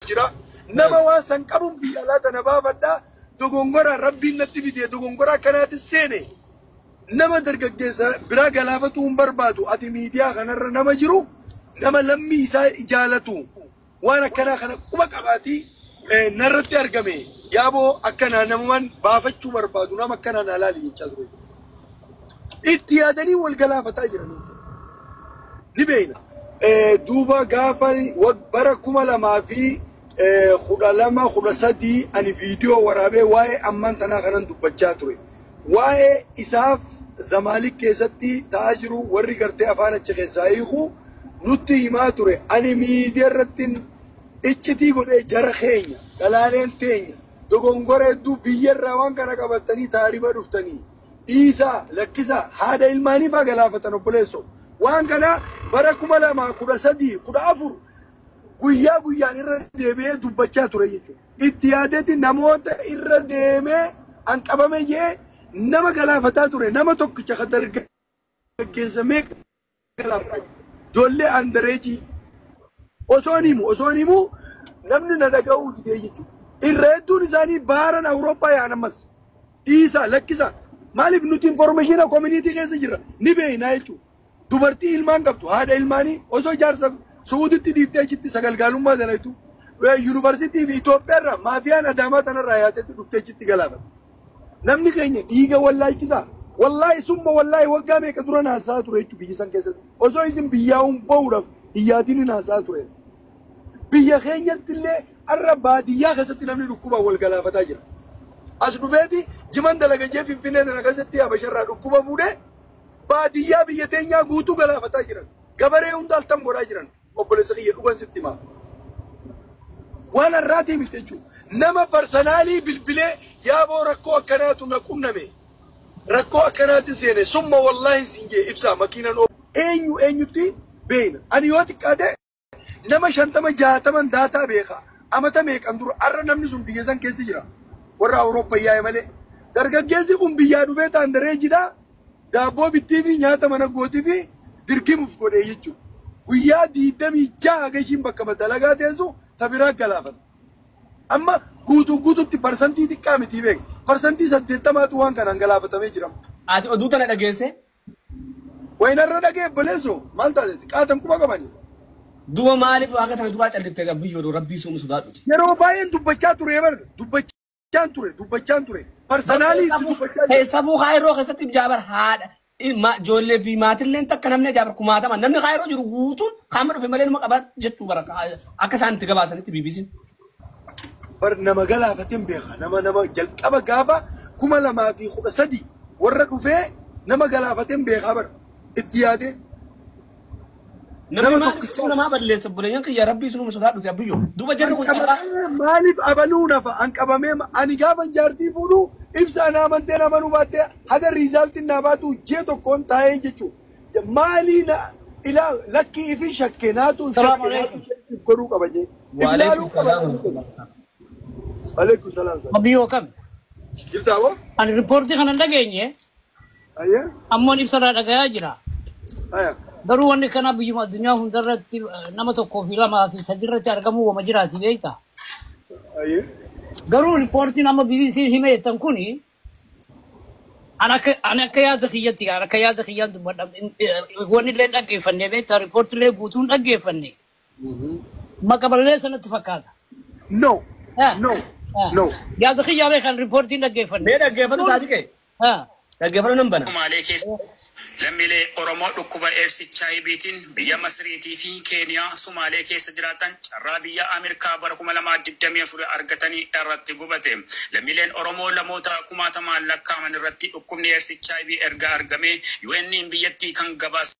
jira nama waan san qabuun biyya alaata na baafadhaa dogongora rabbiin natti fide dogongora akkanaati seene nama dargaggeessa biraa galaafatu hin barbaadu ati miidiyaa kanarra nama jiru nama lammii isaa jaalatu waan akkanaa kana quba qabaati narratti argame yaaboo akkanaa namumaan baafachuu barbaadu nama akkanaa na laali jechaa ture itti yaadanii wal galaafataa jiran ni beeyna duuba gaafa bara 2013 ani viidiyoo waraabee waa'ee ammaan tanaa kanan dubbachaa ture waa'ee isaaf Zamaalik keessatti ta'aa jiru warri gartee afaan achi keessaa hiiku nutti himaa ture ani miidiyaa irratti iccitii godhee jara keenya galaaleen teenya dogongora hedduu biyyarraa waan kana qabatanii taariba dhuftanii dhiisaa lakkisaa haadha ilmaanii faa galaafatan obboleessoo waan kana bara 2013 14 guyyaa guyyaan irra deebi'ee dubbachaa ture jechuudha. Itti yaadeetti namoota irra deemee hanqabame jee nama galaafataa ture nama tokkicha kan dargaggeessa meeqa galaafata ijoollee andareejii osoo himu namni na dhaga'uu didee jechuudha. Irra hedduun isaanii baaran Awurooppaa yaan ammas dhiisaa lakkisaa maaliif nuti informationa community keessa jirra ni beeknaa jechuudha. Dubartii ilmaan qabdu haadha ilmaanii osoo jaarsa Suuditti dhiiftee jitti sagalgaalummaa dalaytu yuunivarsiitii fi Itoophiyaarraa maafiyaan Adaamaa tanarraa yaatetti dhuftee jitti galaafata. Namni keenya dhiiga wallaalchisaa wallaahi summa wallaahi waggaa meeqa dura naasaa ture jechuudha biyya san keessatti osoo isin biyyaa'uun bahuudhaaf hiyyaatiin naasaa ture. Biyya keenyatti illee har'a baadiyyaa keessatti namni dhukkuba wal galaafataa jira. As dhufeeti jiman dalagajee Finfinnee tana keessatti Habasharraa dhukkuba fuudhee baadiyyaa biyya teenyaa guutuu galaafataa jiran. Gabaree hunda altam godhaa jiran. Obboleessa kiyya dhugan sitti himaa. Waan har'aatii miti jechuudha. Nama parsanaalii bilbilee yaaboo rakkoo akkanaatu na qunname. Rakkoo akkanaatti seene summa wallaahi sin jee ibsaa makiinan eenyutti beena. Ani yoo xiqqaate nama 50-60 daataa beeka. Amata meeqan dura har'a namni sun biyya san keessa jira. Warra Awurooppaa yaa'e malee. Dargaggeessi kun biyyaa dhufee taandareejidhaa. Daabboo bittii fi nyaata mana gootii fi dirgimuuf godhee jechuudha. Guyyaa 26 gashiin bakka dalagaa teessu tabiraa galaafata. Amma guutuutti parsantii xiqqaa miti beek. Parsantii 80tu waan kanaan galaafatamee jira. Ati oduu tana dhageesse? Wayinarra dhagee obboleessoo maal taatee qaatan quba qabani. Du'a maaliif waaqa tana duraa calliftee gabbiyyoodhu rabbii sumu sodaadhuti. Yeroo baay'een dubbachaa ture bar dubbachaan ture. Parsanaalii dubbachaa ture. Safuu haayiroo keessatti jaabar haadha. Ijoollee fi maatilleen takka namni jaabar kumaatama namni haayiroo jiru guutuun qaama dhufe malee nama qabaat jechuu bara akka isaan itti gabaasanitti BBC'n. Bar nama galaafateen beeka nama jalqaba gaafa 2013 warra dhufee nama galaafateen beekaa bar itti yaadee. Nama balleessa buleen kiyya rabbii sunu sodaadhuti abiyyoo duuba jarri kun maaliif abaluu nafa an qabamee ani gaafa jaartii fuudhu ibsa ana amantee namanuu baattee haga riizaaltiin naa baatu jee tokkoon taa'ee jechuudha. Maalii na ilaa lakkii ifi shakkee naatu godhuu qaba jee. Waalaikum salaam. Waalaikum salaam. Abiyyoo kam? Jirtaa boo? Ani riippoortii kana dhageenye. Ayyee? Ammoon ibsarraa dhagayaa jira. Ayyaa. Garuu wanni kana biyyuma addunyaa hundarratti nama tokkoo fi lamaa fi sadiirratti argamuu wama jiraati beekta. Ayyee. Garuu riippoortiin amma BBC hime jettan kuni ani akka yaada kiyyaan dubbadha wanni illee dhaggeeffanne beekta riippoortiilee guutuun dhaggeeffanne. Maqaballee sanatti fakkaata. No. No. Yaada kiyyaa beekan riippoortiin dhaggeeffanne. Mee dhaggeeffatu isaati ka'e? Dhaggeeffatu nan bana. Lammiilee Oromoo dhukkuba HIV-tiin biyya Masriitii fi Keeniyaa Sumaalee keessa jiraatan carraa biyya Ameerikaa bara 2024 argatanii irratti gubate. Lammiileen Oromoo lamoota 1000 lakkaa'aman irratti dhukkubni HIV erga argame UN biyyattii kan gabaase.